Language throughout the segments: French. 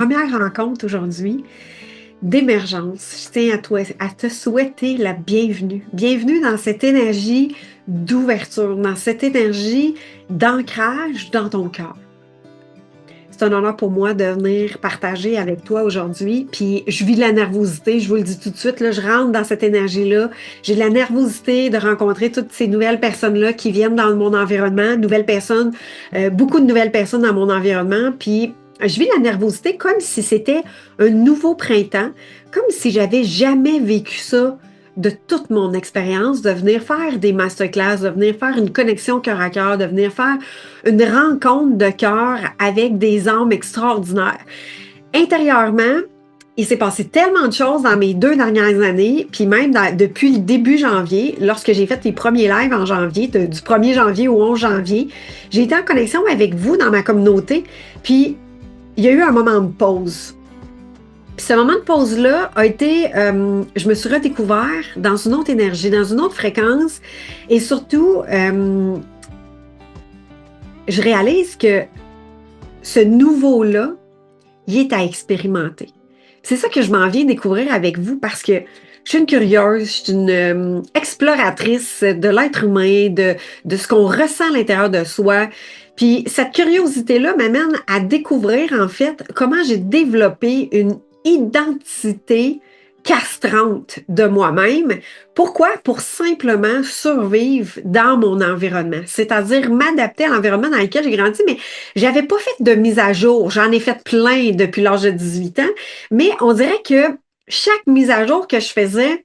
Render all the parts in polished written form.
première rencontre aujourd'hui d'émergence. Je tiens à te souhaiter la bienvenue. Bienvenue dans cette énergie d'ouverture, dans cette énergie d'ancrage dans ton cœur. C'est un honneur pour moi de venir partager avec toi aujourd'hui. Puis je vis de la nervosité, je vous le dis tout de suite, là, je rentre dans cette énergie-là. J'ai de la nervosité de rencontrer toutes ces nouvelles personnes-là qui viennent dans mon environnement, nouvelles personnes, beaucoup de nouvelles personnes dans mon environnement. Puis je vis la nervosité comme si c'était un nouveau printemps, comme si j'avais jamais vécu ça de toute mon expérience, de venir faire des masterclass, de venir faire une connexion cœur à cœur, de venir faire une rencontre de cœur avec des âmes extraordinaires. Intérieurement, il s'est passé tellement de choses dans mes 2 dernières années, puis même depuis le début janvier, lorsque j'ai fait les premiers lives en janvier, du 1er janvier au 11 janvier, j'ai été en connexion avec vous dans ma communauté, puis il y a eu un moment de pause. Puis ce moment de pause-là a été, je me suis redécouvert dans une autre énergie, dans une autre fréquence, et surtout, je réalise que ce nouveau-là, il est à expérimenter. C'est ça que je m'en viens découvrir avec vous parce que je suis une curieuse, je suis une exploratrice de l'être humain, de ce qu'on ressent à l'intérieur de soi. Puis cette curiosité-là m'amène à découvrir en fait comment j'ai développé une identité castrante de moi-même. Pourquoi? Pour simplement survivre dans mon environnement, c'est-à-dire m'adapter à l'environnement dans lequel j'ai grandi, mais j'avais pas fait de mise à jour. J'en ai fait plein depuis l'âge de 18 ans, mais on dirait que chaque mise à jour que je faisais,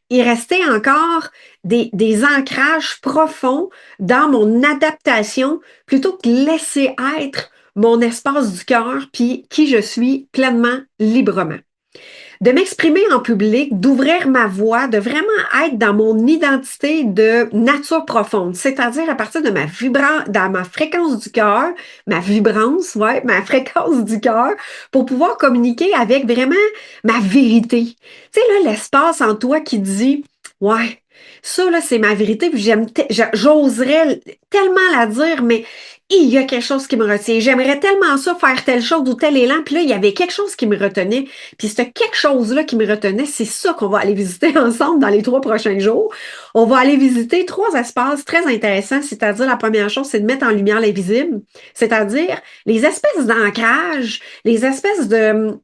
il restait encore des ancrages profonds dans mon adaptation plutôt que laisser être mon espace du cœur puis qui je suis pleinement, librement. De m'exprimer en public, d'ouvrir ma voix, de vraiment être dans mon identité de nature profonde, c'est-à-dire à partir de dans ma fréquence du cœur, ma vibrance, ouais, ma fréquence du cœur, pour pouvoir communiquer avec vraiment ma vérité. Tu sais, là, l'espace en toi qui dit, ouais, ça, là, c'est ma vérité, puis j'oserais tellement la dire, mais il y a quelque chose qui me retient. J'aimerais tellement ça, faire telle chose ou tel élan, puis là, il y avait quelque chose qui me retenait. Puis ce quelque chose-là qui me retenait, c'est ça qu'on va aller visiter ensemble dans les 3 prochains jours. On va aller visiter 3 espaces très intéressants, c'est-à-dire la première chose, c'est de mettre en lumière l'invisible, c'est-à-dire les espèces d'ancrage, les espèces de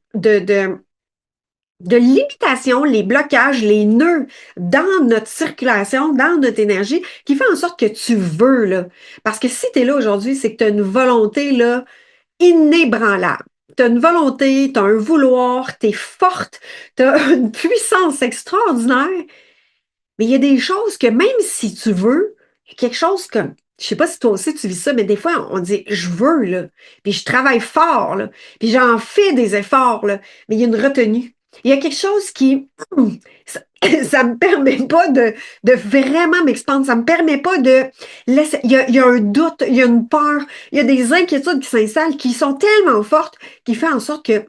limitation, les blocages, les nœuds dans notre circulation, dans notre énergie, qui fait en sorte que tu veux, là. Parce que si tu es là aujourd'hui, c'est que tu as une volonté, là, inébranlable. Tu as une volonté, tu as un vouloir, tu es forte, tu as une puissance extraordinaire. Mais il y a des choses que même si tu veux, il y a quelque chose comme, je sais pas si toi aussi tu vis ça, mais des fois on dit je veux, là, puis je travaille fort, là, puis j'en fais des efforts, là, mais il y a une retenue. Il y a quelque chose qui, ça me permet pas de vraiment m'expandre, ça me permet pas de laisser, il y a un doute, il y a une peur, il y a des inquiétudes qui s'installent, qui sont tellement fortes, qui fait en sorte que tu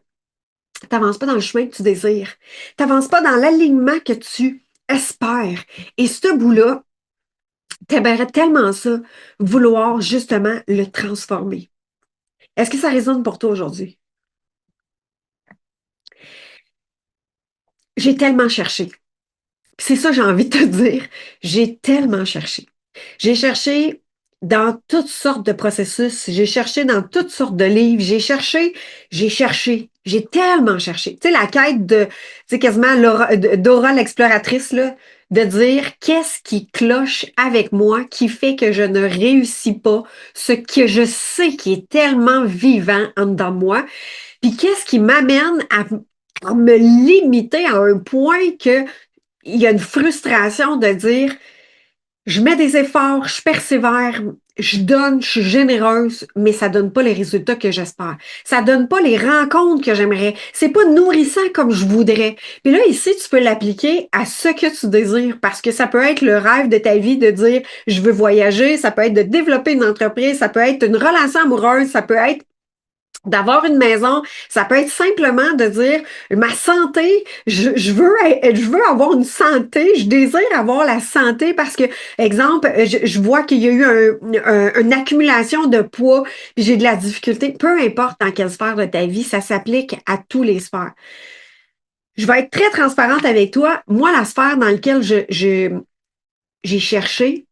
n'avances pas dans le chemin que tu désires, tu n'avances pas dans l'alignement que tu espères. Et ce bout-là, t'aimerais tellement ça, vouloir justement le transformer. Est-ce que ça résonne pour toi aujourd'hui? J'ai tellement cherché. C'est ça, j'ai envie de te dire. J'ai tellement cherché. J'ai cherché dans toutes sortes de processus. J'ai cherché dans toutes sortes de livres. J'ai tellement cherché. Tu sais, la quête de, tu sais, quasiment Dora l'exploratrice, là, de dire qu'est-ce qui cloche avec moi, qui fait que je ne réussis pas, ce que je sais qui est tellement vivant en dedans de moi, puis qu'est-ce qui m'amène à me limiter à un point que il y a une frustration de dire je mets des efforts, je persévère, je donne, je suis généreuse, mais ça donne pas les résultats que j'espère. Ça donne pas les rencontres que j'aimerais. C'est pas nourrissant comme je voudrais. Puis là, ici, tu peux l'appliquer à ce que tu désires parce que ça peut être le rêve de ta vie de dire je veux voyager, ça peut être de développer une entreprise, ça peut être une relation amoureuse, ça peut être D'avoir une maison, ça peut être simplement de dire ma santé, je veux avoir une santé, je désire avoir la santé parce que, exemple, je vois qu'il y a eu une accumulation de poids, puis j'ai de la difficulté, peu importe dans quelle sphère de ta vie, ça s'applique à tous les sphères. Je vais être très transparente avec toi. Moi, la sphère dans laquelle j'ai cherché,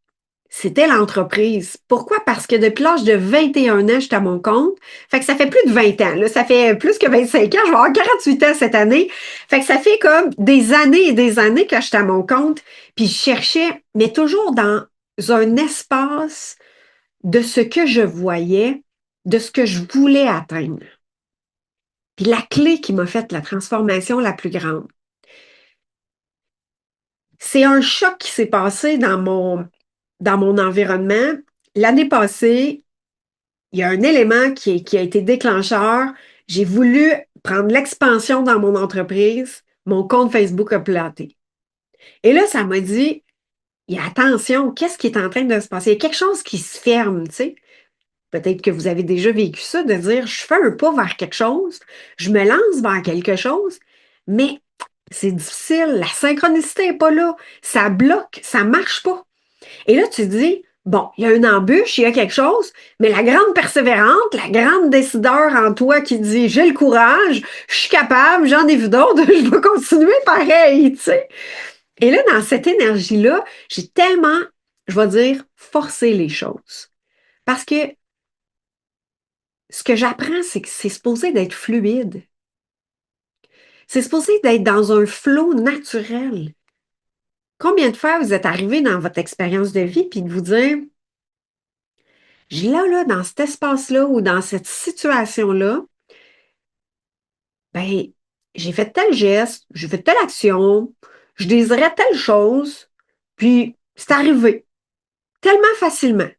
c'était l'entreprise. Pourquoi? Parce que depuis l'âge de 21 ans, j'étais à mon compte. Fait que ça fait plus de 20 ans. Là. Ça fait plus que 25 ans. Je vais avoir 48 ans cette année. Fait que ça fait comme des années et des années que j'étais à mon compte. Puis je cherchais, mais toujours dans un espace de ce que je voyais, de ce que je voulais atteindre. Puis la clé qui m'a fait la transformation la plus grande, c'est un choc qui s'est passé dans mon environnement. L'année passée, il y a un élément qui a été déclencheur. J'ai voulu prendre l'expansion dans mon entreprise. Mon compte Facebook a planté. Et là, ça m'a dit, il y a attention, qu'est-ce qui est en train de se passer? Il y a quelque chose qui se ferme, tu sais. Peut-être que vous avez déjà vécu ça, de dire, je fais un pas vers quelque chose, je me lance vers quelque chose, mais c'est difficile, la synchronicité n'est pas là, ça bloque, ça marche pas. Et là, tu te dis, bon, il y a une embûche, il y a quelque chose, mais la grande persévérante, la grande décideur en toi qui dit, j'ai le courage, je suis capable, j'en ai vu d'autres, je vais continuer pareil, tu sais. Et là, dans cette énergie-là, j'ai tellement, je vais dire, forcé les choses. Parce que ce que j'apprends, c'est que c'est supposé d'être fluide. C'est supposé d'être dans un flot naturel. Combien de fois vous êtes arrivé dans votre expérience de vie puis de vous dire, là, dans cet espace-là ou dans cette situation-là, ben, j'ai fait tel geste, j'ai fait telle action, je désirais telle chose, puis c'est arrivé tellement facilement.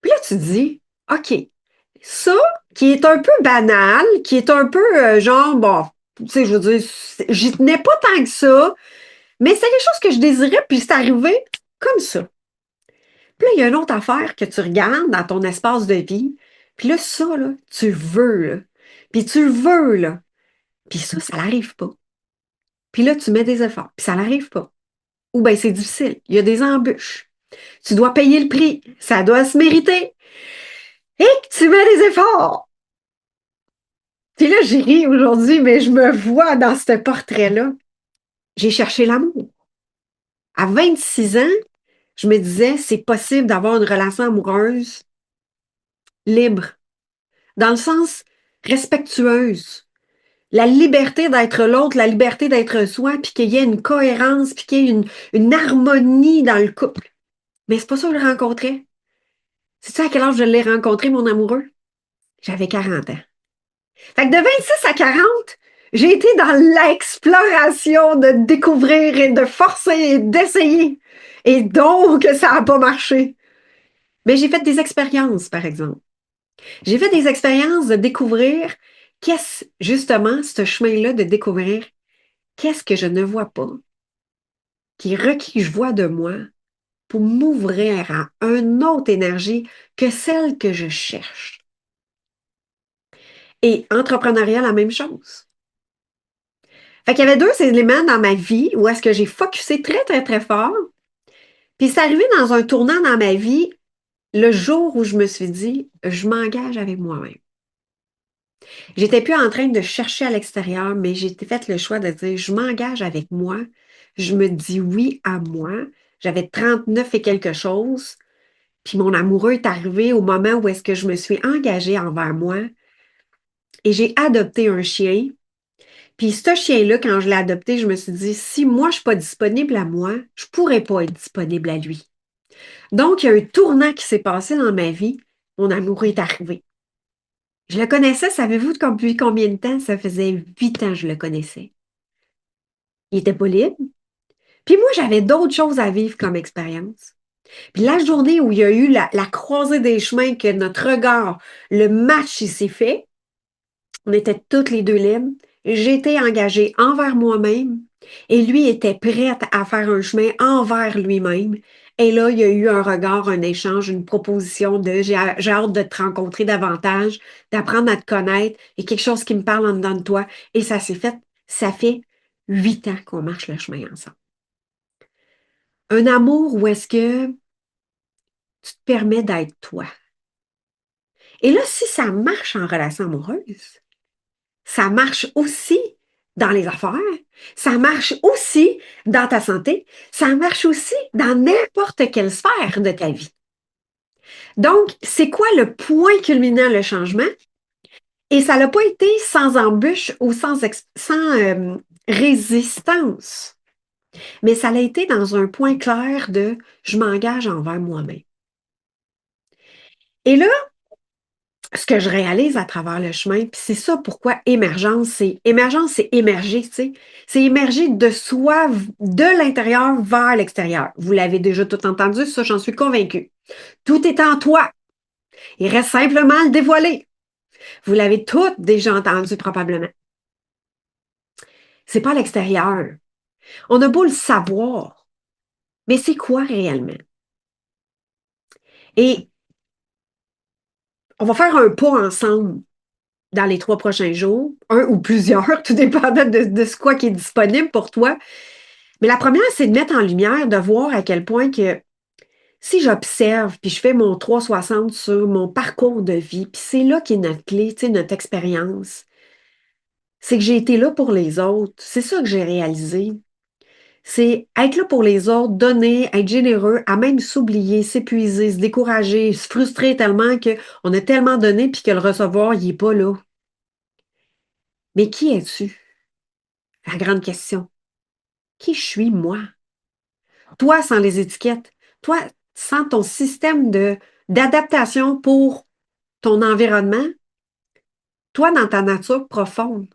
Puis là, tu te dis, OK, ça qui est un peu banal, qui est un peu genre, bon, tu sais, je veux dire, j'y tenais pas tant que ça, mais c'est quelque chose que je désirais, puis c'est arrivé comme ça. Puis là, il y a une autre affaire que tu regardes dans ton espace de vie. Puis là, ça, là, tu veux, là. Puis tu le veux, là. Puis ça n'arrive pas. Puis là, tu mets des efforts. Puis ça n'arrive pas. Ou bien c'est difficile. Il y a des embûches. Tu dois payer le prix. Ça doit se mériter. Et que tu mets des efforts. Puis là, j'ai ri aujourd'hui, mais je me vois dans ce portrait-là. J'ai cherché l'amour. À 26 ans, je me disais, c'est possible d'avoir une relation amoureuse libre, dans le sens respectueuse. La liberté d'être l'autre, la liberté d'être soi, puis qu'il y ait une cohérence, puis qu'il y ait une harmonie dans le couple. Mais c'est pas ça que je le rencontrais. Sais-tu à quel âge je l'ai rencontré, mon amoureux? J'avais 40 ans. Fait que de 26 à 40, j'ai été dans l'exploration de découvrir et de forcer et d'essayer. Et donc, ça n'a pas marché. Mais j'ai fait des expériences, par exemple. J'ai fait des expériences de découvrir qu'est-ce, justement, ce chemin-là de découvrir qu'est-ce que je ne vois pas, qui est requis que je vois de moi pour m'ouvrir à une autre énergie que celle que je cherche. Et entrepreneuriat, la même chose. Fait qu'il y avait deux éléments dans ma vie où est-ce que j'ai focusé très, très, très fort. Puis c'est arrivé dans un tournant dans ma vie le jour où je me suis dit, je m'engage avec moi-même. J'étais plus en train de chercher à l'extérieur, mais j'ai fait le choix de dire, je m'engage avec moi. Je me dis oui à moi. J'avais 39 et quelque chose. Puis mon amoureux est arrivé au moment où est-ce que je me suis engagée envers moi et j'ai adopté un chien. Puis ce chien-là, quand je l'ai adopté, je me suis dit, si moi, je ne suis pas disponible à moi, je ne pourrais pas être disponible à lui. Donc, il y a un tournant qui s'est passé dans ma vie. Mon amoureux est arrivé. Je le connaissais, savez-vous depuis combien de temps? Ça faisait 8 ans que je le connaissais. Il était pas libre. Puis moi, j'avais d'autres choses à vivre comme expérience. Puis la journée où il y a eu la croisée des chemins, que notre regard, le match, il s'est fait, on était toutes les deux libres. J'étais engagée envers moi-même et lui était prêt à faire un chemin envers lui-même. Et là, il y a eu un regard, un échange, une proposition de j'ai hâte de te rencontrer davantage, d'apprendre à te connaître et quelque chose qui me parle en dedans de toi. Et ça s'est fait, ça fait 8 ans qu'on marche le chemin ensemble. Un amour où est-ce que tu te permets d'être toi. Et là, si ça marche en relation amoureuse, ça marche aussi dans les affaires, ça marche aussi dans ta santé, ça marche aussi dans n'importe quelle sphère de ta vie. Donc, c'est quoi le point culminant, le changement? Et ça n'a pas été sans embûche ou sans résistance, mais ça a été dans un point clair de je m'engage envers moi-même. Et là, ce que je réalise à travers le chemin, puis c'est ça pourquoi émergence, c'est émerger, tu sais. C'est émerger de soi, de l'intérieur vers l'extérieur. Vous l'avez déjà tout entendu, ça, j'en suis convaincue. Tout est en toi. Il reste simplement à le dévoiler. Vous l'avez toutes déjà entendu probablement. C'est pas à l'extérieur. On a beau le savoir, mais c'est quoi réellement? Et on va faire un pas ensemble dans les 3 prochains jours, un ou plusieurs, tout dépendant de ce quoi qui est disponible pour toi. Mais la première, c'est de mettre en lumière, de voir à quel point que si j'observe, puis je fais mon 360 sur mon parcours de vie, puis c'est là qu'est notre clé, tu sais, notre expérience, c'est que j'ai été là pour les autres. C'est ça que j'ai réalisé. C'est être là pour les autres, donner, être généreux, à même s'oublier, s'épuiser, se décourager, se frustrer tellement qu'on a tellement donné puis que le recevoir, il n'est pas là. Mais qui es-tu? La grande question. Qui je suis, moi? Toi, sans les étiquettes. Toi, sans ton système d'adaptation pour ton environnement. Toi, dans ta nature profonde.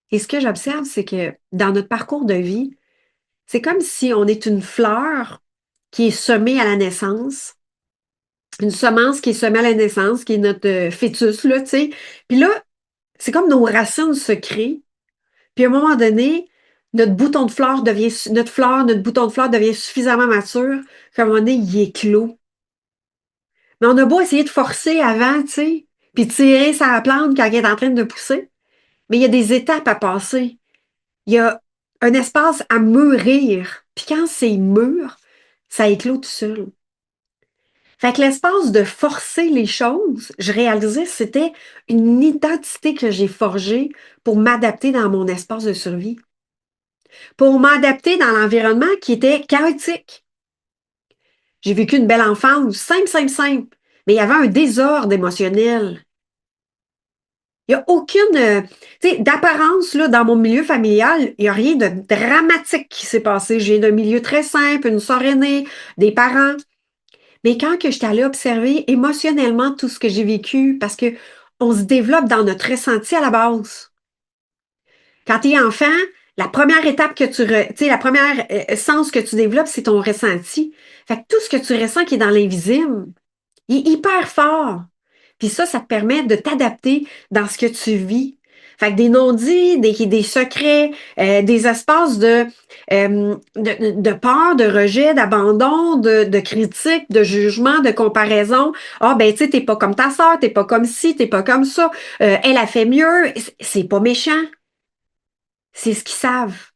Et ce que j'observe, c'est que dans notre parcours de vie, c'est comme si on est une fleur qui est semée à la naissance, une semence qui est semée à la naissance, qui est notre fœtus, là, tu sais. Puis là, c'est comme nos racines se créent. Puis à un moment donné, notre bouton de fleur devient suffisamment mature qu'à un moment donné, il éclot. Mais on a beau essayer de forcer avant, tu sais, puis tirer sa plante quand elle est en train de pousser. Mais il y a des étapes à passer. Il y a un espace à mûrir. Puis quand c'est mûr, ça éclot tout seul. Fait que l'espace de forcer les choses, je réalisais que c'était une identité que j'ai forgée pour m'adapter dans mon espace de survie, pour m'adapter dans l'environnement qui était chaotique. J'ai vécu une belle enfance, simple, simple, simple, mais il y avait un désordre émotionnel. Il n'y a aucune, tu sais, d'apparence, là, dans mon milieu familial, il n'y a rien de dramatique qui s'est passé. J'ai d'un milieu très simple, une sœur aînée, des parents. Mais quand que j'étais allée observer émotionnellement tout ce que j'ai vécu, parce que on se développe dans notre ressenti à la base. Quand tu es enfant, la première étape tu sais, la première sens que tu développes, c'est ton ressenti. Fait que tout ce que tu ressens qui est dans l'invisible, il est hyper fort. Puis ça te permet de t'adapter dans ce que tu vis. Fait que des non-dits, des secrets, des espaces de peur, de rejet, d'abandon, de critique, de jugement, de comparaison. Ah, ben, tu sais, t'es pas comme ta sœur, t'es pas comme ci, t'es pas comme ça. Elle a fait mieux. C'est pas méchant. C'est ce qu'ils savent.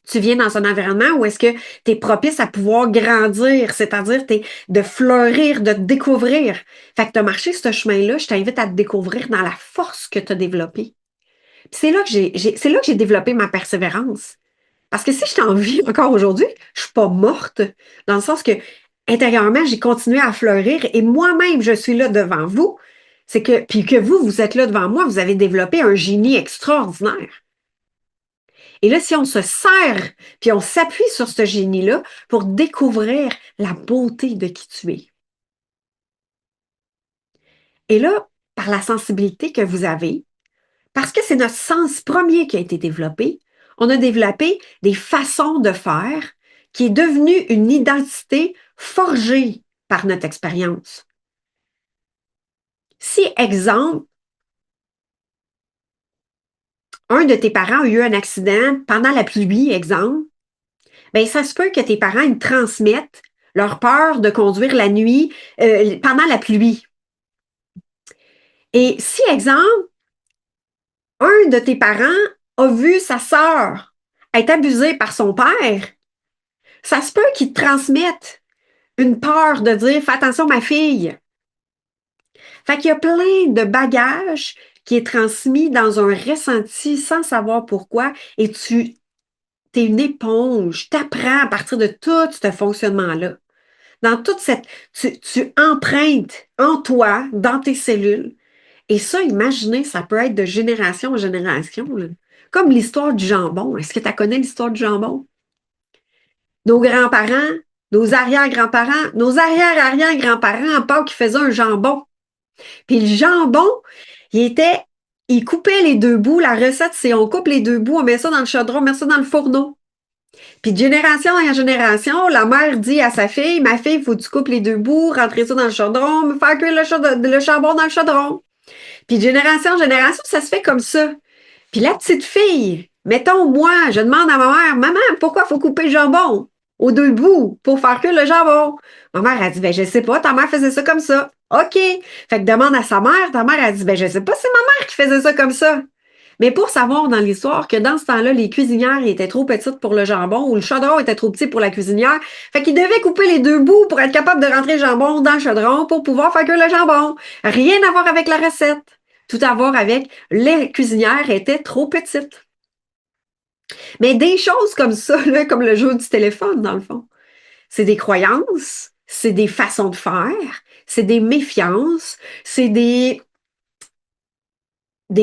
Tu viens dans un environnement où est-ce que tu es propice à pouvoir grandir, c'est-à-dire de fleurir, de te découvrir. Fait que tu as marché ce chemin-là, je t'invite à te découvrir dans la force que tu as développée. Puis c'est là que c'est là que j'ai développé ma persévérance. Parce que si je t'en vis encore aujourd'hui, je suis pas morte, dans le sens que intérieurement, j'ai continué à fleurir et moi-même, je suis là devant vous. C'est que, puis que vous êtes là devant moi, vous avez développé un génie extraordinaire. Et là, si on se sert, puis on s'appuie sur ce génie-là pour découvrir la beauté de qui tu es. Et là, par la sensibilité que vous avez, parce que c'est notre sens premier qui a été développé, on a développé des façons de faire qui est devenue une identité forgée par notre expérience. Si, exemple, un de tes parents a eu un accident pendant la pluie, exemple, bien, ça se peut que tes parents ils transmettent leur peur de conduire la nuit pendant la pluie. Et si, exemple, un de tes parents a vu sa sœur être abusée par son père, ça se peut qu'il te transmette une peur de dire fais attention, ma fille. Fait qu'il y a plein de bagages qui est transmis dans un ressenti sans savoir pourquoi et tu es une éponge, t'apprends à partir de tout ce fonctionnement-là. Dans toute cette, tu empruntes en toi, dans tes cellules. Et ça, imaginez, ça peut être de génération en génération, là. Comme l'histoire du jambon. Est-ce que tu connais l'histoire du jambon? Nos grands-parents, nos arrière-grands-parents, nos arrière-arrière-grands-parents, en Pâques, qui faisaient un jambon. Puis le jambon, il coupait les deux bouts. La recette, c'est on coupe les deux bouts, on met ça dans le chaudron, on met ça dans le fourneau. Puis de génération en génération, la mère dit à sa fille, ma fille, il faut que tu coupes les deux bouts, rentrer ça dans le chaudron, faire cuire le charbon dans le chaudron. Puis de génération en génération, ça se fait comme ça. Puis la petite fille, mettons moi, je demande à ma mère, maman, pourquoi il faut couper le jambon aux deux bouts pour faire cuire le jambon? Ma mère a dit, ben je sais pas, ta mère faisait ça comme ça. OK. Fait que demande à sa mère, ta mère a dit, ben je sais pas, c'est ma mère qui faisait ça comme ça. Mais pour savoir dans l'histoire que dans ce temps-là, les cuisinières étaient trop petites pour le jambon ou le chaudron était trop petit pour la cuisinière, fait qu'ils devaient couper les deux bouts pour être capable de rentrer le jambon dans le chaudron pour pouvoir faire cuire le jambon. Rien à voir avec la recette. Tout à voir avec les cuisinières étaient trop petites. Mais des choses comme ça, là, comme le jeu du téléphone, dans le fond, c'est des croyances, c'est des façons de faire, c'est des méfiances, c'est des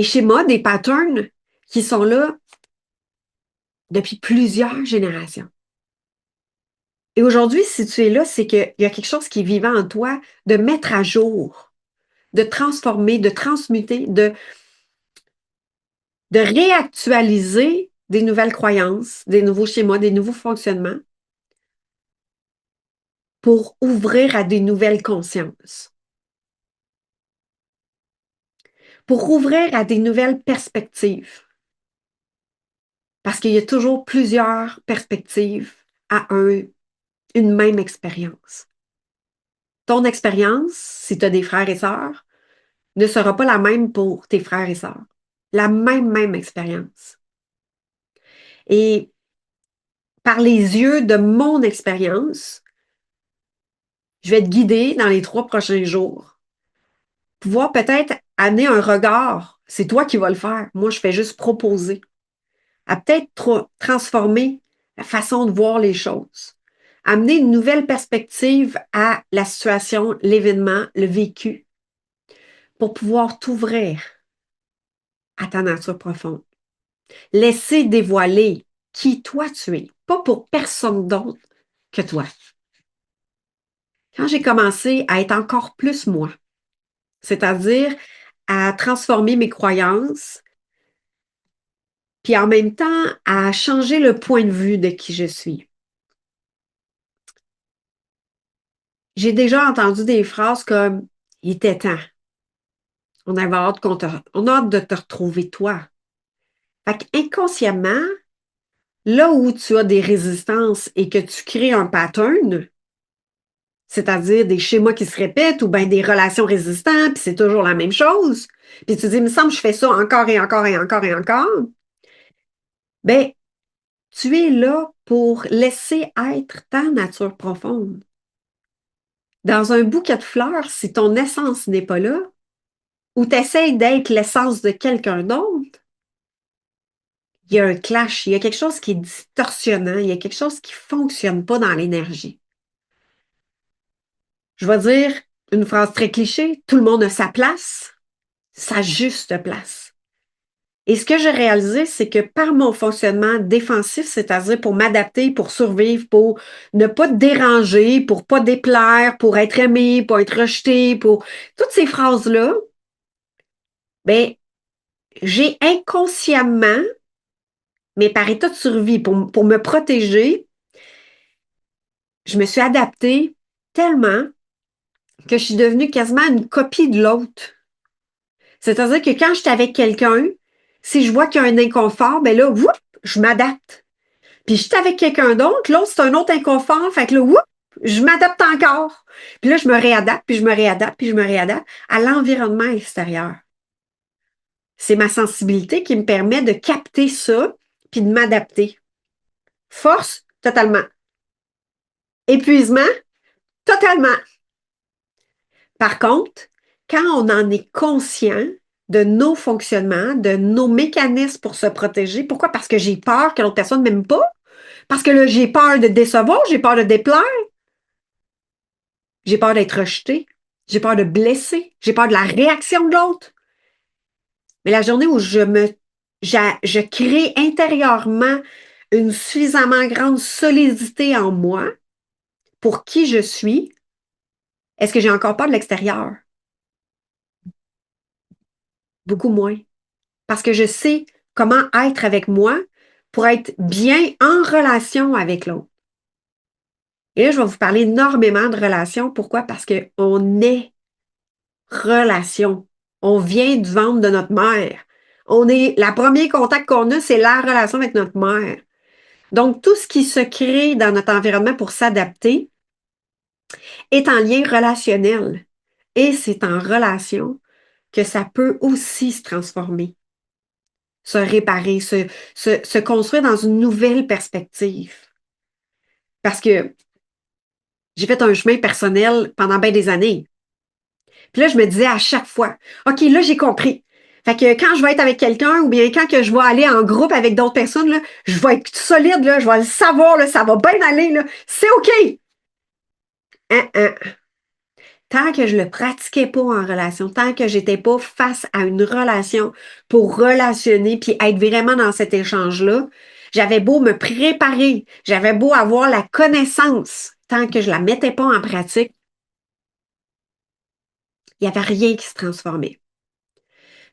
schémas, des patterns qui sont là depuis plusieurs générations. Et aujourd'hui, si tu es là, c'est qu'il y a quelque chose qui est vivant en toi de mettre à jour, de transformer, de transmuter, de réactualiser des nouvelles croyances, des nouveaux schémas, des nouveaux fonctionnements pour ouvrir à des nouvelles consciences, pour ouvrir à des nouvelles perspectives. Parce qu'il y a toujours plusieurs perspectives à une même expérience. Ton expérience, si tu as des frères et sœurs, ne sera pas la même pour tes frères et sœurs. La même expérience. Et par les yeux de mon expérience, je vais te guider dans les 3 prochains jours. Pouvoir peut-être amener un regard. C'est toi qui vas le faire. Moi, je fais juste proposer. À peut-être transformer la façon de voir les choses. Amener une nouvelle perspective à la situation, l'événement, le vécu, pour pouvoir t'ouvrir à ta nature profonde. Laisser dévoiler qui toi tu es, pas pour personne d'autre que toi. Quand j'ai commencé à être encore plus moi, c'est-à-dire à transformer mes croyances, puis en même temps à changer le point de vue de qui je suis. J'ai déjà entendu des phrases comme il était temps. On avait hâte on a hâte de te retrouver toi. Fait qu'inconsciemment, là où tu as des résistances et que tu crées un pattern, c'est-à-dire des schémas qui se répètent ou bien des relations résistantes, puis c'est toujours la même chose, puis tu dis, il me semble que je fais ça encore et encore et encore et encore, ben, tu es là pour laisser être ta nature profonde. Dans un bouquet de fleurs, si ton essence n'est pas là, ou tu essaies d'être l'essence de quelqu'un d'autre, il y a un clash, il y a quelque chose qui est distorsionnant, il y a quelque chose qui ne fonctionne pas dans l'énergie. Je vais dire une phrase très cliché, tout le monde a sa place, sa juste place. Et ce que j'ai réalisé, c'est que par mon fonctionnement défensif, c'est-à-dire pour m'adapter, pour survivre, pour ne pas te déranger, pour pas déplaire, pour être aimé, pour être rejeté, pour toutes ces phrases-là, ben, j'ai inconsciemment, mais par état de survie, pour me protéger, je me suis adaptée tellement que je suis devenue quasiment une copie de l'autre. C'est-à-dire que quand je suis avec quelqu'un, si je vois qu'il y a un inconfort, ben là, whoop, je m'adapte. Puis je suis avec quelqu'un d'autre, l'autre, c'est un autre inconfort. Fait que là, whoop, je m'adapte encore. Puis là, je me réadapte, puis je me réadapte, puis je me réadapte à l'environnement extérieur. C'est ma sensibilité qui me permet de capter ça, puis de m'adapter. Force, totalement. Épuisement, totalement. Par contre, quand on en est conscient de nos fonctionnements, de nos mécanismes pour se protéger, pourquoi? Parce que j'ai peur que l'autre personne ne m'aime pas, parce que là, j'ai peur de décevoir, j'ai peur de déplaire, j'ai peur d'être rejeté, j'ai peur de blesser, j'ai peur de la réaction de l'autre. Mais la journée où je crée intérieurement une suffisamment grande solidité en moi pour qui je suis, est-ce que j'ai encore peur de l'extérieur? Beaucoup moins. Parce que je sais comment être avec moi pour être bien en relation avec l'autre. Et là, je vais vous parler énormément de relations. Pourquoi? Parce qu'on est relation. On vient du ventre de notre mère. Le premier contact qu'on a, c'est la relation avec notre mère. Donc, tout ce qui se crée dans notre environnement pour s'adapter est en lien relationnel. Et c'est en relation que ça peut aussi se transformer, se réparer, se construire dans une nouvelle perspective. Parce que j'ai fait un chemin personnel pendant bien des années. Puis là, je me disais à chaque fois, OK, là, j'ai compris. Fait que quand je vais être avec quelqu'un ou bien quand que je vais aller en groupe avec d'autres personnes, là, je vais être solide, là, je vais le savoir, là, ça va bien aller, là, c'est OK. Hein, hein. Tant que je le pratiquais pas en relation, tant que j'étais pas face à une relation pour relationner puis être vraiment dans cet échange-là, j'avais beau me préparer, j'avais beau avoir la connaissance, tant que je la mettais pas en pratique, il n'y avait rien qui se transformait.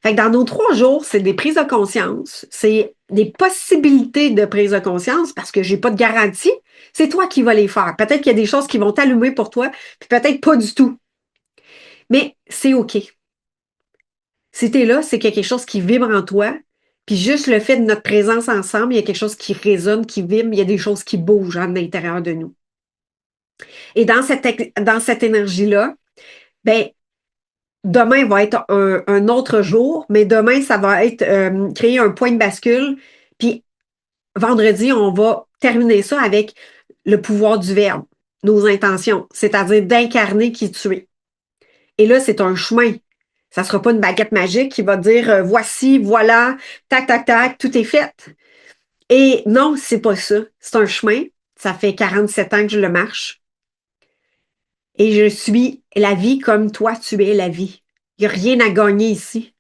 Fait que dans nos 3 jours, c'est des prises de conscience, c'est des possibilités de prise de conscience parce que j'ai pas de garantie. C'est toi qui vas les faire. Peut-être qu'il y a des choses qui vont t'allumer pour toi, puis peut-être pas du tout. Mais c'est OK. Si t'es là, c'est qu'il y a quelque chose qui vibre en toi. Puis juste le fait de notre présence ensemble, il y a quelque chose qui résonne, qui vibre, il y a des choses qui bougent à l'intérieur de nous. Et dans cette énergie-là, ben, demain va être un autre jour, mais demain, ça va être créer un point de bascule. Puis vendredi, on va terminer ça avec le pouvoir du verbe, nos intentions, c'est-à-dire d'incarner qui tu es. Et là, c'est un chemin. Ça ne sera pas une baguette magique qui va dire voici, voilà, tac, tac, tac, tout est fait. Et non, c'est pas ça. C'est un chemin. Ça fait 47 ans que je le marche. Et je suis la vie comme toi, tu es la vie. Il n'y a rien à gagner ici.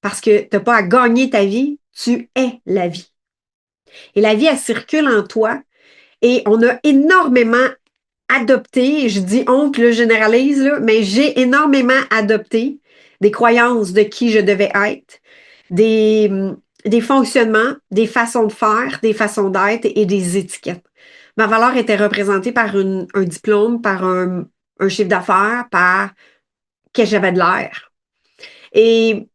Parce que tu n'as pas à gagner ta vie, tu es la vie. Et la vie, elle circule en toi. Et on a énormément adopté, je dis on, puis là, je généralise, là, mais j'ai énormément adopté des croyances de qui je devais être, des, des fonctionnements, des façons de faire, des façons d'être et des étiquettes. Ma valeur était représentée par un diplôme, par un chiffre d'affaires, par que j'avais de l'air. Et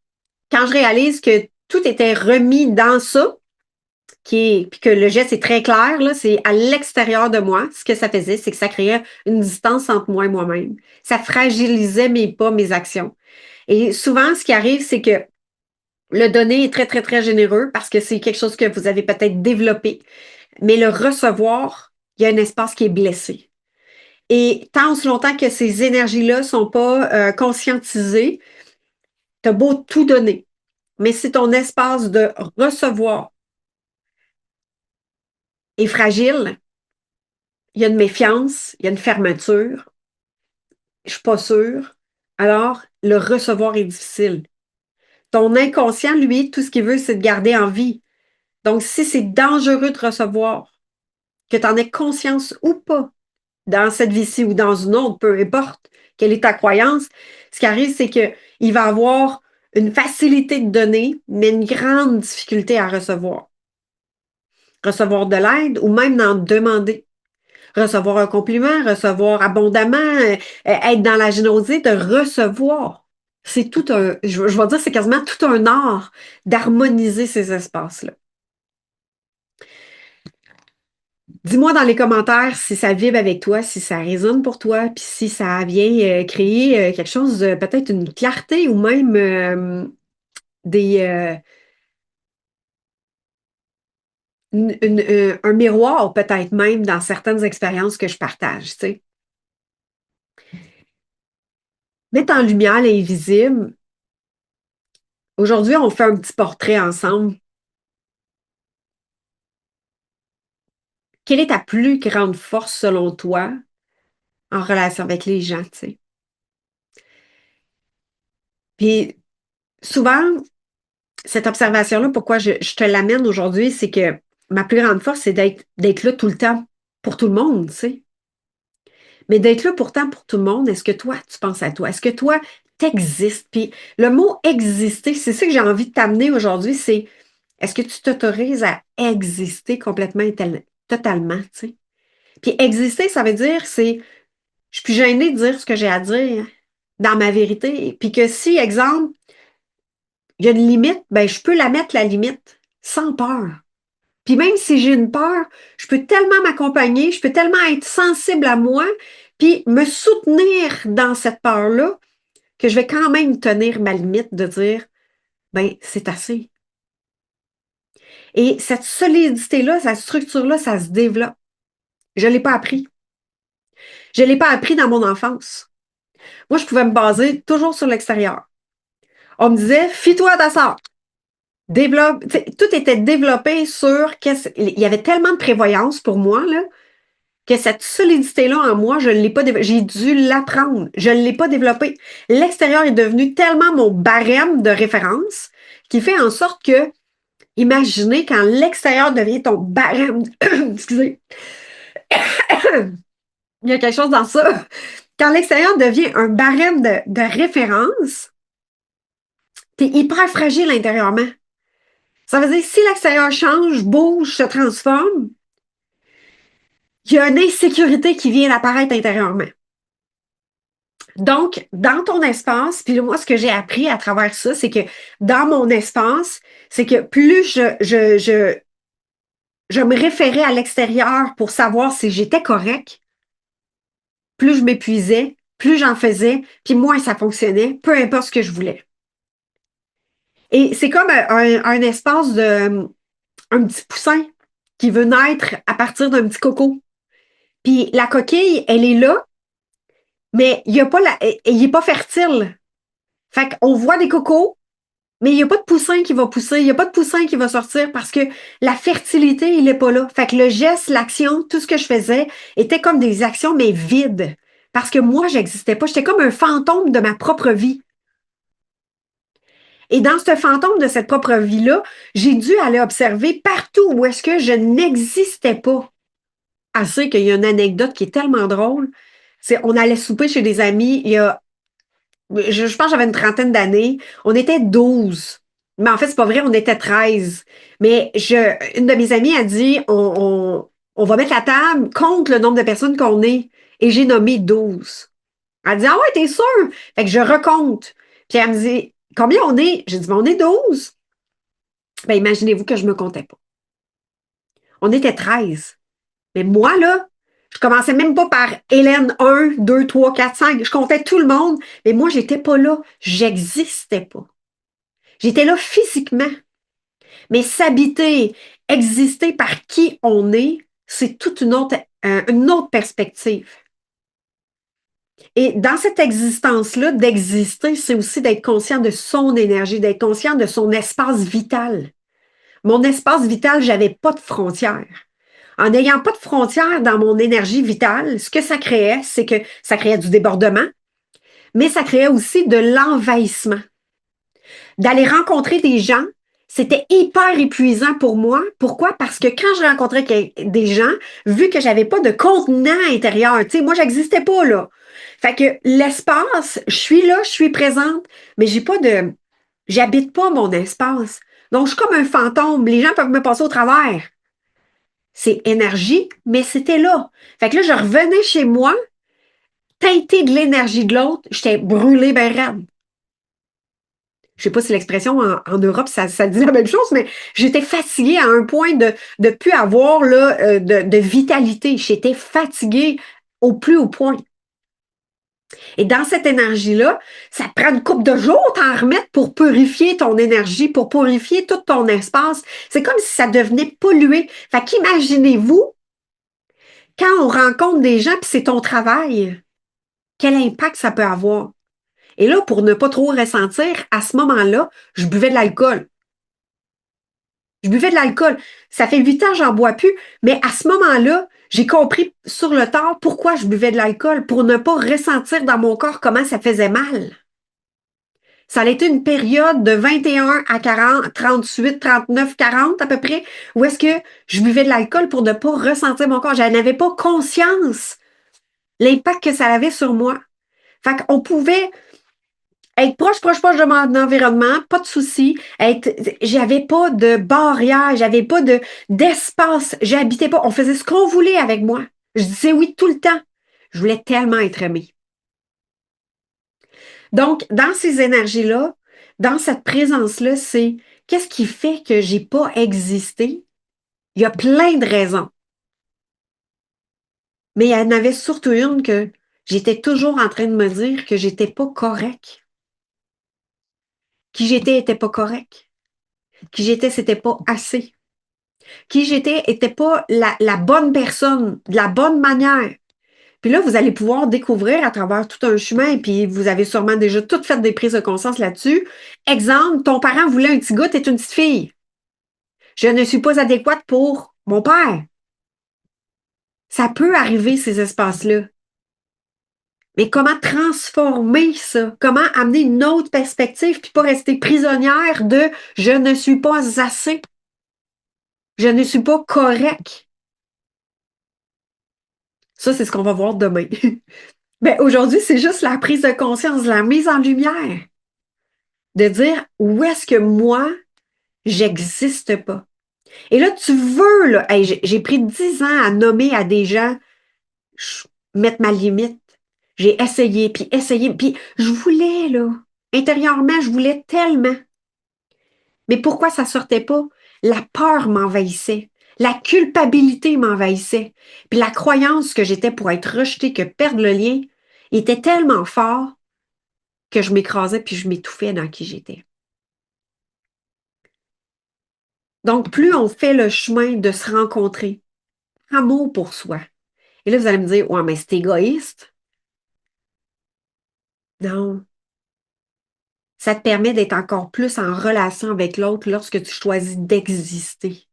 quand je réalise que tout était remis dans ça, puis que le geste est très clair, là, c'est à l'extérieur de moi. Ce que ça faisait, c'est que ça créait une distance entre moi et moi-même. Ça fragilisait mes pas, mes actions. Et souvent, ce qui arrive, c'est que le donner est très, très, très généreux parce que c'est quelque chose que vous avez peut-être développé. Mais le recevoir, il y a un espace qui est blessé. Et tant aussi longtemps que ces énergies-là sont pas conscientisées, tu as beau tout donner. Mais si ton espace de recevoir est fragile, il y a une méfiance, il y a une fermeture, je suis pas sûre. Alors, le recevoir est difficile. Ton inconscient, lui, tout ce qu'il veut, c'est de garder en vie. Donc, si c'est dangereux de recevoir, que tu en aies conscience ou pas, dans cette vie-ci ou dans une autre, peu importe quelle est ta croyance, ce qui arrive, c'est qu'il va avoir une facilité de donner, mais une grande difficulté à recevoir. Recevoir de l'aide ou même d'en demander. Recevoir un compliment, recevoir abondamment, être dans la générosité, de recevoir. C'est tout je vais dire, c'est quasiment tout un art d'harmoniser ces espaces-là. Dis-moi dans les commentaires si ça vibre avec toi, si ça résonne pour toi, puis si ça vient créer quelque chose, peut-être une clarté ou même des, un miroir peut-être même dans certaines expériences que je partage, tu sais. Mettre en lumière l'invisible. Aujourd'hui, on fait un petit portrait ensemble. Quelle est ta plus grande force selon toi en relation avec les gens, tu sais? Puis souvent, cette observation-là, pourquoi je te l'amène aujourd'hui, c'est que ma plus grande force, c'est d'être là tout le temps pour tout le monde, tu sais. Mais d'être là pourtant pour tout le monde, est-ce que toi, tu penses à toi? Est-ce que toi, t'existes? Puis le mot exister, c'est ça que j'ai envie de t'amener aujourd'hui, c'est est-ce que tu t'autorises à exister complètement et totalement, tu sais? Puis exister, ça veut dire, je suis plus gênée de dire ce que j'ai à dire dans ma vérité. Puis que si, exemple, il y a une limite, ben je peux la mettre la limite sans peur. Puis même si j'ai une peur, je peux tellement m'accompagner, je peux tellement être sensible à moi, puis me soutenir dans cette peur-là que je vais quand même tenir ma limite de dire, ben c'est assez. Et cette solidité-là, cette structure-là, ça se développe. Je ne l'ai pas appris. Je ne l'ai pas appris dans mon enfance. Moi, je pouvais me baser toujours sur l'extérieur. On me disait, fie-toi à ta sœur. Développe, tout était développé sur il y avait tellement de prévoyance pour moi là, que cette solidité-là en moi, je ne l'ai pas développée. J'ai dû l'apprendre. Je ne l'ai pas développée. L'extérieur est devenu tellement mon barème de référence qui fait en sorte que, imaginez quand l'extérieur devient ton barème, excusez, il y a quelque chose dans ça. Quand l'extérieur devient un barème de référence, tu es hyper fragile intérieurement. Ça veut dire si l'extérieur change, bouge, se transforme, il y a une insécurité qui vient d'apparaître intérieurement. Donc, dans ton espace, puis moi, ce que j'ai appris à travers ça, c'est que dans mon espace, c'est que plus je me référais à l'extérieur pour savoir si j'étais correct, plus je m'épuisais, plus j'en faisais, puis moins ça fonctionnait, peu importe ce que je voulais. Et c'est comme un espace de un petit poussin qui veut naître à partir d'un petit coco. Puis la coquille, elle est là, mais il y a pas il est pas fertile. Fait qu'on voit des cocos, mais il n'y a pas de poussin qui va pousser, il n'y a pas de poussin qui va sortir parce que la fertilité, il n'est pas là. Fait que le geste, l'action, tout ce que je faisais était comme des actions, mais vides. Parce que moi, j'existais pas. J'étais comme un fantôme de ma propre vie. Et dans ce fantôme de cette propre vie-là, j'ai dû aller observer partout où est-ce que je n'existais pas. Assez qu'il y a une anecdote qui est tellement drôle. C'est, on allait souper chez des amis il y a je pense que j'avais une trentaine d'années. On était 12. Mais en fait, c'est pas vrai, on était 13. Mais une de mes amies a dit on va mettre la table contre le nombre de personnes qu'on est. Et j'ai nommé 12. Elle dit ah ouais, t'es sûr? Fait que je recompte. Puis elle me dit combien on est? J'ai dit ben, on est 12. Ben imaginez-vous que je me comptais pas. On était 13. Mais moi, là, je commençais même pas par Hélène 1, 2, 3, 4, 5. Je comptais tout le monde. Mais moi, j'étais pas là. J'existais pas. J'étais là physiquement. Mais s'habiter, exister par qui on est, c'est toute une autre perspective. Et dans cette existence-là, d'exister, c'est aussi d'être conscient de son énergie, d'être conscient de son espace vital. Mon espace vital, j'avais pas de frontières. En n'ayant pas de frontières dans mon énergie vitale, ce que ça créait, c'est que ça créait du débordement, mais ça créait aussi de l'envahissement. D'aller rencontrer des gens, c'était hyper épuisant pour moi. Pourquoi? Parce que quand je rencontrais des gens, vu que j'avais pas de contenant intérieur, tu sais, moi, j'existais pas là. Fait que l'espace, je suis là, je suis présente, mais j'habite pas mon espace. Donc, je suis comme un fantôme. Les gens peuvent me passer au travers. C'est énergie, mais c'était là. Fait que là, je revenais chez moi, teintée de l'énergie de l'autre, j'étais brûlée ben raide. Je sais pas si l'expression en Europe, ça dit la même chose, mais j'étais fatiguée à un point de plus avoir là, de vitalité. J'étais fatiguée au plus haut point. Et dans cette énergie-là, ça te prend une couple de jours t'en remettre pour purifier ton énergie, pour purifier tout ton espace. C'est comme si ça devenait pollué. Fait qu'imaginez-vous, quand on rencontre des gens puis c'est ton travail, quel impact ça peut avoir. Et là, pour ne pas trop ressentir, à ce moment-là, je buvais de l'alcool. Je buvais de l'alcool. Ça fait 8 ans, j'en bois plus. Mais à ce moment-là, j'ai compris sur le tard pourquoi je buvais de l'alcool, pour ne pas ressentir dans mon corps comment ça faisait mal. Ça a été une période de 21 à 40, 38, 39, 40 à peu près, où est-ce que je buvais de l'alcool pour ne pas ressentir mon corps. Je n'avais pas conscience l'impact que ça avait sur moi. Fait qu'on pouvait être proche de mon environnement, pas de souci. J'avais pas de barrière, j'avais pas d'espace, j'habitais pas. On faisait ce qu'on voulait avec moi. Je disais oui tout le temps. Je voulais tellement être aimée. Donc, dans ces énergies-là, dans cette présence-là, c'est qu'est-ce qui fait que j'ai pas existé? Il y a plein de raisons. Mais il y en avait surtout une que j'étais toujours en train de me dire que j'étais pas correct. Qui j'étais était pas correct. Qui j'étais, c'était pas assez. Qui j'étais était pas la bonne personne, de la bonne manière. Puis là, vous allez pouvoir découvrir à travers tout un chemin, puis vous avez sûrement déjà toutes fait des prises de conscience là-dessus. Exemple, ton parent voulait un petit gars, t'es une petite fille. Je ne suis pas adéquate pour mon père. Ça peut arriver, ces espaces-là. Mais comment transformer ça? Comment amener une autre perspective puis pas rester prisonnière de je ne suis pas assez. Je ne suis pas correct. Ça, c'est ce qu'on va voir demain. Ben, aujourd'hui, c'est juste la prise de conscience, la mise en lumière, de dire où est-ce que moi, j'existe pas. Et là, tu veux, là, hey, j'ai pris 10 ans à nommer à des gens, mettre ma limite. J'ai essayé, puis je voulais, là, intérieurement, je voulais tellement. Mais pourquoi ça sortait pas? La peur m'envahissait. La culpabilité m'envahissait. Puis la croyance que j'étais pour être rejetée, que perdre le lien, était tellement fort que je m'écrasais puis je m'étouffais dans qui j'étais. Donc, plus on fait le chemin de se rencontrer, amour pour soi. Et là, vous allez me dire, ouais, mais c'est égoïste. Non. Ça te permet d'être encore plus en relation avec l'autre lorsque tu choisis d'exister.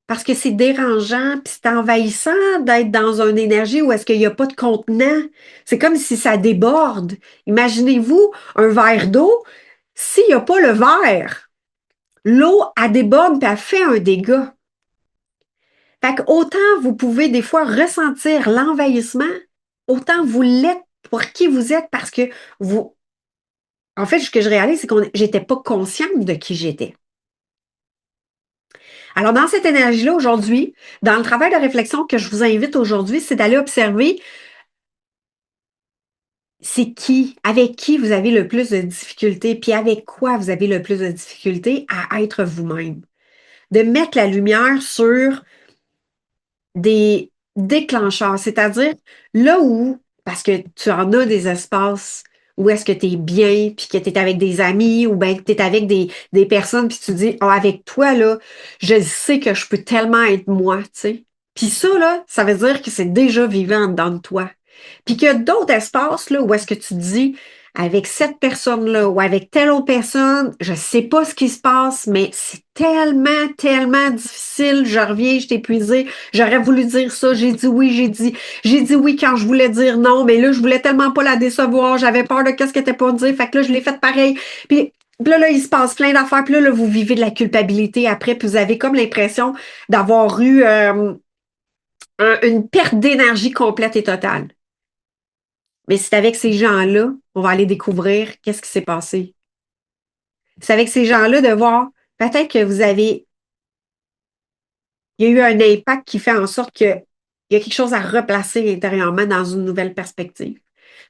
Parce que c'est dérangeant, puis c'est envahissant d'être dans une énergie où est-ce qu'il n'y a pas de contenant. C'est comme si ça déborde. Imaginez-vous un verre d'eau, s'il n'y a pas le verre, l'eau, elle déborde puis elle fait un dégât. Fait que autant vous pouvez des fois ressentir l'envahissement, autant vous l'êtes pour qui vous êtes parce que vous, en fait, ce que je réalise, c'est que j'étais pas consciente de qui j'étais. Alors, dans cette énergie-là, aujourd'hui, dans le travail de réflexion que je vous invite aujourd'hui, c'est d'aller observer c'est qui, avec qui vous avez le plus de difficultés, puis avec quoi vous avez le plus de difficultés à être vous-même. De mettre la lumière sur des déclencheurs, c'est-à-dire là où, parce que tu en as des espaces où est-ce que tu es bien, puis que tu es avec des amis, ou bien que tu es avec des personnes, puis tu dis, oh, avec toi, là, je sais que je peux tellement être moi, tu sais. Puis ça, là, ça veut dire que c'est déjà vivant dans toi. Puis qu'il y a d'autres espaces, là, où est-ce que tu te dis, avec cette personne-là ou avec telle autre personne, je sais pas ce qui se passe, mais c'est tellement, tellement difficile. Je reviens, je t'ai épuisée. J'aurais voulu dire ça. J'ai dit oui, j'ai dit oui quand je voulais dire non, mais là, je voulais tellement pas la décevoir. J'avais peur de qu'est-ce qu'elle était pas dire. Fait que là, je l'ai fait pareil. Puis là, il se passe plein d'affaires. Puis là, vous vivez de la culpabilité après. Puis vous avez comme l'impression d'avoir eu une perte d'énergie complète et totale. Mais c'est avec ces gens-là, on va aller découvrir qu'est-ce qui s'est passé. C'est avec ces gens-là de voir, peut-être que il y a eu un impact qui fait en sorte qu'il y a quelque chose à replacer intérieurement dans une nouvelle perspective.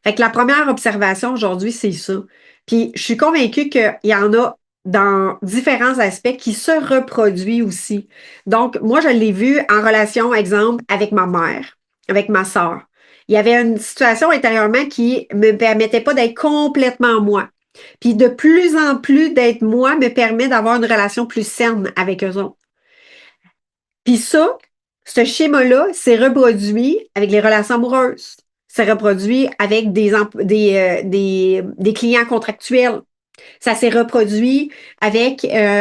Fait que la première observation aujourd'hui, c'est ça. Puis je suis convaincue qu'il y en a dans différents aspects qui se reproduisent aussi. Donc, moi, je l'ai vu en relation, exemple, avec ma mère, avec ma sœur. Il y avait une situation intérieurement qui me permettait pas d'être complètement moi. Puis de plus en plus d'être moi me permet d'avoir une relation plus saine avec eux autres. Puis ça, ce schéma-là s'est reproduit avec les relations amoureuses. C'est reproduit avec des clients contractuels. Ça s'est reproduit avec des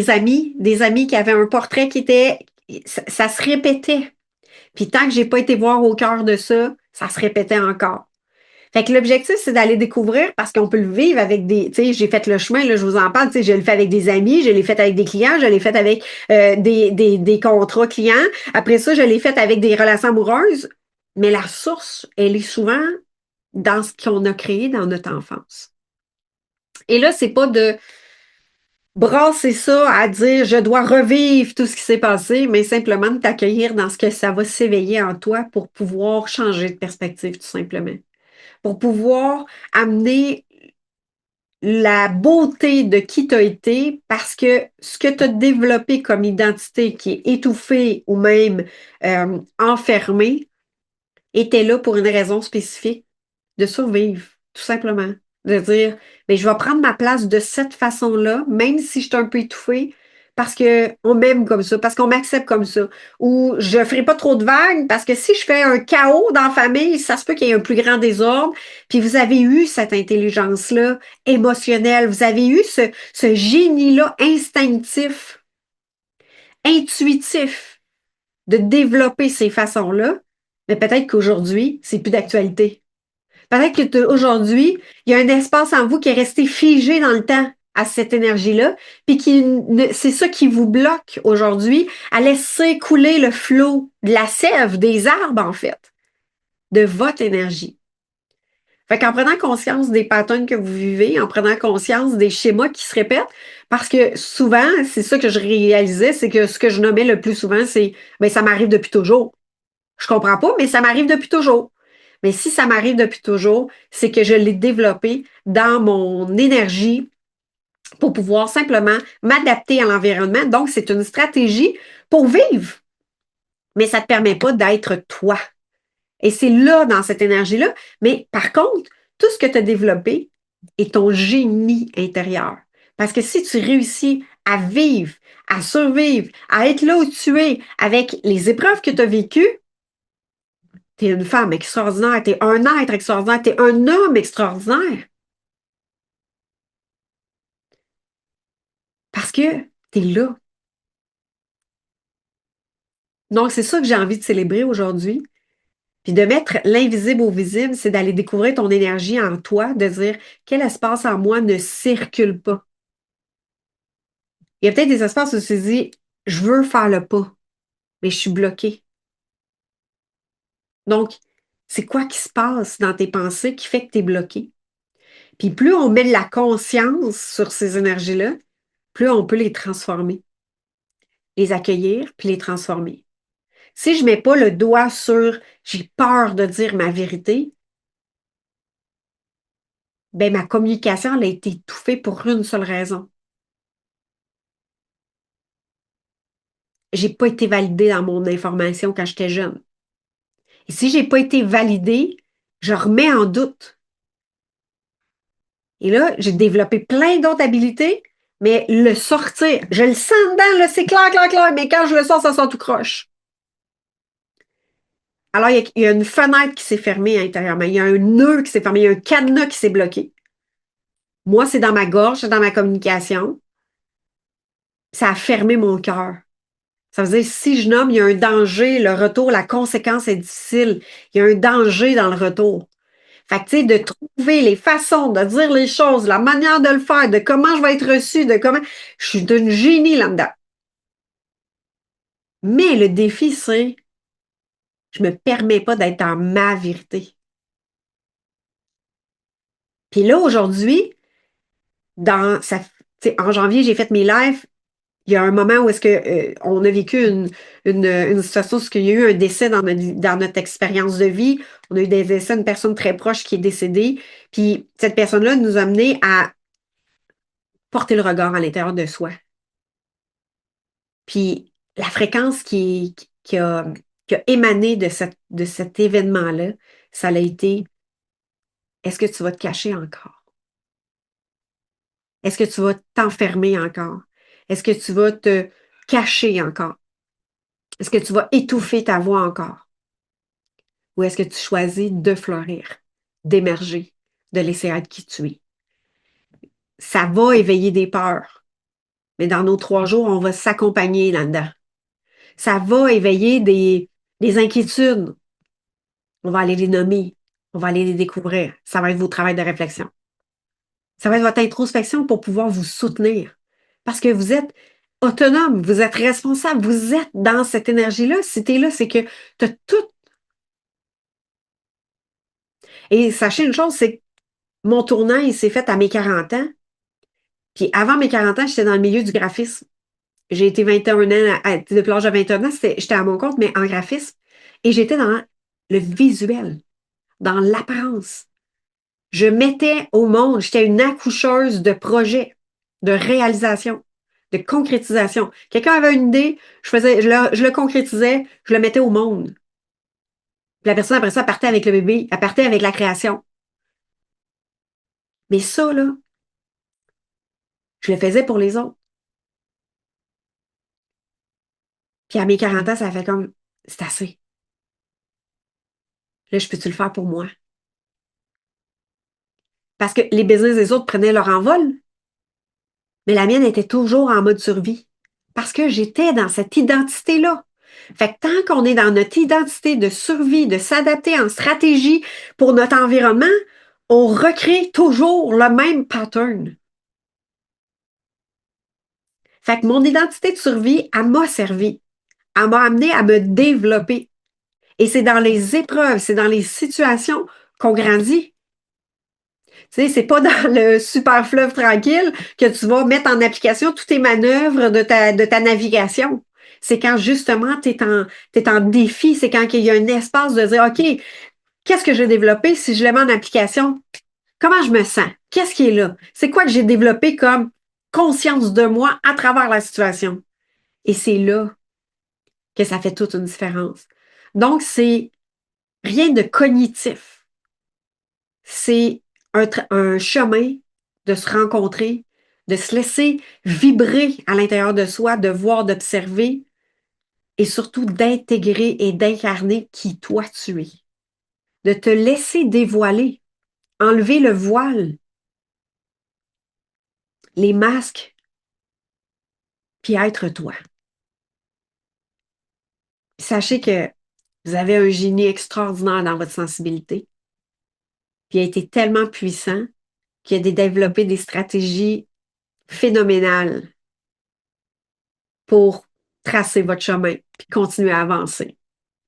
amis qui avaient un portrait qui était, ça se répétait. Puis tant que j'ai pas été voir au cœur de ça, ça se répétait encore. Fait que l'objectif, c'est d'aller découvrir parce qu'on peut le vivre avec tu sais, j'ai fait le chemin, là, je vous en parle, tu sais, je le fais avec des amis, je l'ai fait avec des clients, je l'ai fait avec des contrats clients. Après ça, je l'ai fait avec des relations amoureuses. Mais la source, elle est souvent dans ce qu'on a créé dans notre enfance. Et là, c'est pas de brasser ça à dire je dois revivre tout ce qui s'est passé, mais simplement de t'accueillir dans ce que ça va s'éveiller en toi pour pouvoir changer de perspective, tout simplement. Pour pouvoir amener la beauté de qui tu as été parce que ce que tu as développé comme identité qui est étouffée ou même enfermée était là pour une raison spécifique de survivre, tout simplement. De dire, ben, je vais prendre ma place de cette façon-là, même si je suis un peu étouffée, parce qu'on m'aime comme ça, parce qu'on m'accepte comme ça. Ou je ne ferai pas trop de vagues, parce que si je fais un chaos dans la famille, ça se peut qu'il y ait un plus grand désordre. Puis vous avez eu cette intelligence-là émotionnelle, vous avez eu ce génie-là instinctif, intuitif, de développer ces façons-là. Mais peut-être qu'aujourd'hui, c'est plus d'actualité. Peut-être que aujourd'hui, il y a un espace en vous qui est resté figé dans le temps à cette énergie-là, puis c'est ça qui vous bloque aujourd'hui à laisser couler le flot de la sève, des arbres, en fait, de votre énergie. Fait qu'en prenant conscience des patterns que vous vivez, en prenant conscience des schémas qui se répètent, parce que souvent, c'est ça que je réalisais, c'est que ce que je nommais le plus souvent, c'est, ben, ça m'arrive depuis toujours. Je comprends pas, mais ça m'arrive depuis toujours. Mais si ça m'arrive depuis toujours, c'est que je l'ai développé dans mon énergie pour pouvoir simplement m'adapter à l'environnement. Donc, c'est une stratégie pour vivre, mais ça ne te permet pas d'être toi. Et c'est là, dans cette énergie-là. Mais par contre, tout ce que tu as développé est ton génie intérieur. Parce que si tu réussis à vivre, à survivre, à être là où tu es avec les épreuves que tu as vécues, t'es une femme extraordinaire, t'es un être extraordinaire, t'es un homme extraordinaire. Parce que t'es là. Donc, c'est ça que j'ai envie de célébrer aujourd'hui. Puis de mettre l'invisible au visible, c'est d'aller découvrir ton énergie en toi, de dire quel espace en moi ne circule pas. Il y a peut-être des espaces où tu te dis, je veux faire le pas, mais je suis bloquée. Donc, c'est quoi qui se passe dans tes pensées qui fait que tu es bloqué? Puis plus on met de la conscience sur ces énergies-là, plus on peut les transformer, les accueillir, puis les transformer. Si je ne mets pas le doigt sur j'ai peur de dire ma vérité, ben ma communication elle a été étouffée pour une seule raison. J'ai pas été validée dans mon information quand j'étais jeune. Et si j'ai pas été validée, je remets en doute. Et là, j'ai développé plein d'autres habiletés, mais le sortir, je le sens dedans, là, c'est clair, clair, clair, mais quand je le sors, ça sort tout croche. Alors, il y a une fenêtre qui s'est fermée intérieurement. Il y a un nœud qui s'est fermé. Il y a un cadenas qui s'est bloqué. Moi, c'est dans ma gorge, c'est dans ma communication. Ça a fermé mon cœur. Ça veut dire, si je nomme, il y a un danger, le retour, la conséquence est difficile. Il y a un danger dans le retour. Fait que, tu sais, de trouver les façons de dire les choses, la manière de le faire, de comment je vais être reçue, de comment. Je suis d'une génie là-dedans. Mais le défi, c'est, je me permets pas d'être dans ma vérité. Puis là, aujourd'hui, dans ça, tu sais, en janvier, j'ai fait mes lives. Il y a un moment où est-ce que on a vécu une situation où il y a eu un décès dans notre expérience de vie. On a eu des décès d'une personne très proche qui est décédée. Puis cette personne-là nous a amené à porter le regard à l'intérieur de soi. Puis la fréquence qui a émané de cet événement-là, ça a été, est-ce que tu vas te cacher encore? Est-ce que tu vas t'enfermer encore? Est-ce que tu vas te cacher encore? Est-ce que tu vas étouffer ta voix encore? Ou est-ce que tu choisis de fleurir, d'émerger, de laisser être qui tu es? Ça va éveiller des peurs, mais dans nos 3 jours, on va s'accompagner là-dedans. Ça va éveiller des inquiétudes. On va aller les nommer. On va aller les découvrir. Ça va être vos travaux de réflexion. Ça va être votre introspection pour pouvoir vous soutenir. Parce que vous êtes autonome, vous êtes responsable, vous êtes dans cette énergie-là. Si tu es là, c'est que tu as tout. Et sachez une chose, c'est que mon tournant, il s'est fait à mes 40 ans. Puis avant mes 40 ans, j'étais dans le milieu du graphisme. J'ai été 21 ans, depuis l'âge de 21 ans, j'étais à mon compte, mais en graphisme. Et j'étais dans le visuel, dans l'apparence. Je mettais au monde, j'étais une accoucheuse de projets, de réalisation, de concrétisation. Quelqu'un avait une idée, je le concrétisais, je le mettais au monde. Puis la personne, après ça, partait avec le bébé, elle partait avec la création. Mais ça, là, je le faisais pour les autres. Puis à mes 40 ans, ça a fait comme, c'est assez. Là, je peux-tu le faire pour moi? Parce que les business des autres prenaient leur envol, mais la mienne était toujours en mode survie. Parce que j'étais dans cette identité-là. Fait que tant qu'on est dans notre identité de survie, de s'adapter en stratégie pour notre environnement, on recrée toujours le même pattern. Fait que mon identité de survie, elle m'a servi. Elle m'a amené à me développer. Et c'est dans les épreuves, c'est dans les situations qu'on grandit. Tu sais, c'est pas dans le super fleuve tranquille que tu vas mettre en application toutes tes manœuvres de ta navigation. C'est quand justement t'es en défi, c'est quand il y a un espace de dire, OK, qu'est-ce que j'ai développé si je le mets en application? Comment je me sens? Qu'est-ce qui est là? C'est quoi que j'ai développé comme conscience de moi à travers la situation? Et c'est là que ça fait toute une différence. Donc, c'est rien de cognitif. C'est un chemin de se rencontrer, de se laisser vibrer à l'intérieur de soi, de voir, d'observer et surtout d'intégrer et d'incarner qui toi tu es. De te laisser dévoiler, enlever le voile, les masques, puis être toi. Sachez que vous avez un génie extraordinaire dans votre sensibilité, puis il a été tellement puissant qu'il a développé des stratégies phénoménales pour tracer votre chemin puis continuer à avancer.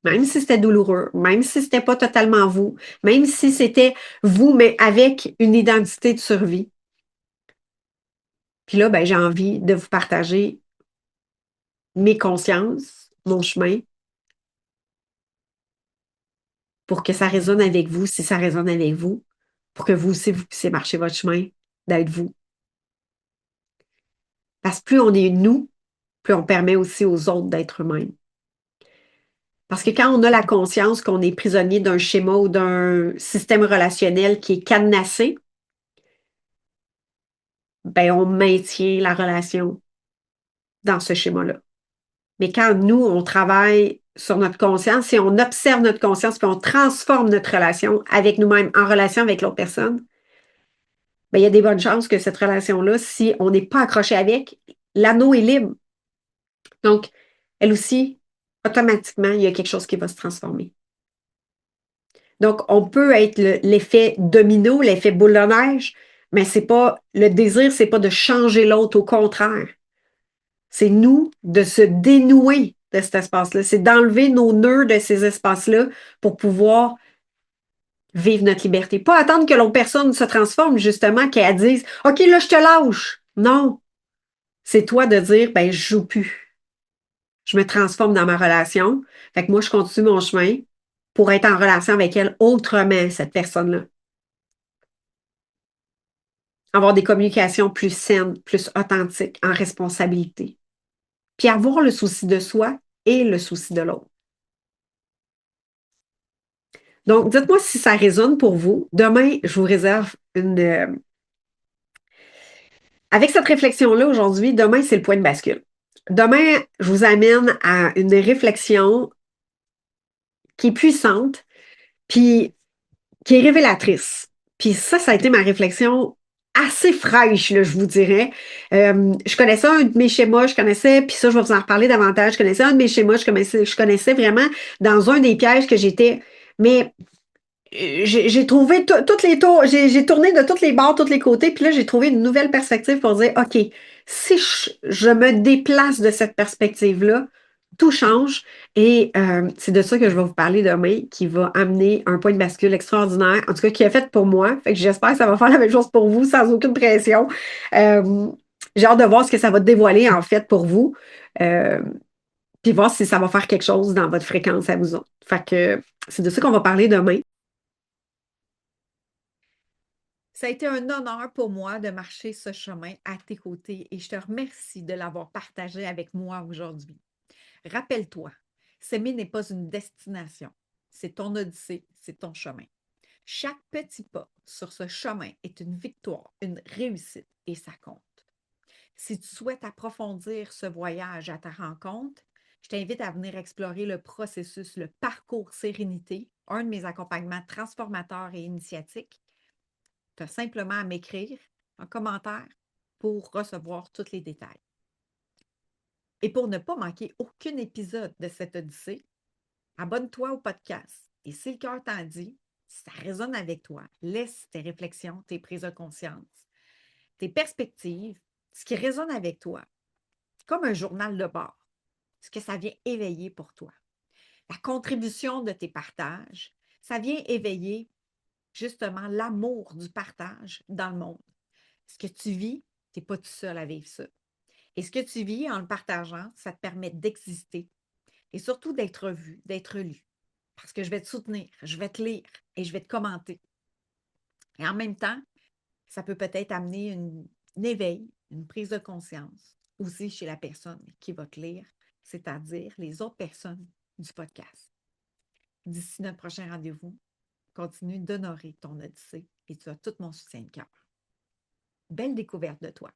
Même si c'était douloureux, même si c'était pas totalement vous, même si c'était vous, mais avec une identité de survie. Puis là, ben, j'ai envie de vous partager mes consciences, mon chemin, pour que ça résonne avec vous, si ça résonne avec vous, pour que vous aussi, vous puissiez marcher votre chemin, d'être vous. Parce que plus on est nous, plus on permet aussi aux autres d'être eux-mêmes. Parce que quand on a la conscience qu'on est prisonnier d'un schéma ou d'un système relationnel qui est cadenassé, ben on maintient la relation dans ce schéma-là. Mais quand nous, on travaille sur notre conscience et on observe notre conscience puis on transforme notre relation avec nous-mêmes en relation avec l'autre personne, ben, il y a des bonnes chances que cette relation-là, si on n'est pas accroché avec, l'anneau est libre. Donc, elle aussi, automatiquement, il y a quelque chose qui va se transformer. Donc, on peut être l'effet domino, l'effet boule de neige, mais c'est pas le désir, c'est pas de changer l'autre, au contraire. C'est nous de se dénouer de cet espace-là. C'est d'enlever nos nœuds de ces espaces-là pour pouvoir vivre notre liberté. Pas attendre que l'autre personne se transforme, justement, qu'elle dise OK, là, je te lâche. Non. C'est toi de dire, ben, je joue plus. Je me transforme dans ma relation. Fait que moi, je continue mon chemin pour être en relation avec elle autrement, cette personne-là. Avoir des communications plus saines, plus authentiques, en responsabilité. Puis avoir le souci de soi et le souci de l'autre. Donc, dites-moi si ça résonne pour vous. Demain, je vous réserve avec cette réflexion-là aujourd'hui, demain, c'est le point de bascule. Demain, je vous amène à une réflexion qui est puissante, puis qui est révélatrice. Puis ça a été ma réflexion assez fraîche, là, je vous dirais. Je connaissais un de mes schémas, je connaissais, puis ça, je vais vous en reparler davantage. Je connaissais un de mes schémas, je connaissais vraiment dans un des pièges que j'étais. Mais j'ai trouvé toutes les tours, j'ai tourné de toutes les bords, tous les côtés, puis là, j'ai trouvé une nouvelle perspective pour dire, OK, si je me déplace de cette perspective-là, tout change. Et c'est de ça que je vais vous parler demain, qui va amener un point de bascule extraordinaire, en tout cas qui est fait pour moi. Fait que j'espère que ça va faire la même chose pour vous, sans aucune pression. Euh, j'ai hâte de voir ce que ça va dévoiler, en fait, pour vous. Euh, puis voir si ça va faire quelque chose dans votre fréquence à vous autres. Fait que c'est de ça qu'on va parler demain. Ça a été un honneur pour moi de marcher ce chemin à tes côtés et je te remercie de l'avoir partagé avec moi aujourd'hui. Rappelle-toi, s'aimer n'est pas une destination, c'est ton odyssée, c'est ton chemin. Chaque petit pas sur ce chemin est une victoire, une réussite et ça compte. Si tu souhaites approfondir ce voyage à ta rencontre, je t'invite à venir explorer le processus, le parcours Sérénité, un de mes accompagnements transformateurs et initiatiques. Tu as simplement à m'écrire un commentaire pour recevoir tous les détails. Et pour ne pas manquer aucun épisode de cette odyssée, abonne-toi au podcast. Et si le cœur t'en dit, si ça résonne avec toi, laisse tes réflexions, tes prises de conscience, tes perspectives, ce qui résonne avec toi, comme un journal de bord, ce que ça vient éveiller pour toi. La contribution de tes partages, ça vient éveiller justement l'amour du partage dans le monde. Ce que tu vis, tu n'es pas tout seul à vivre ça. Et ce que tu vis en le partageant, ça te permet d'exister et surtout d'être vu, d'être lu. Parce que je vais te soutenir, je vais te lire et je vais te commenter. Et en même temps, ça peut peut-être amener un éveil, une prise de conscience aussi chez la personne qui va te lire, c'est-à-dire les autres personnes du podcast. D'ici notre prochain rendez-vous, continue d'honorer ton odyssée et tu as tout mon soutien de cœur. Belle découverte de toi.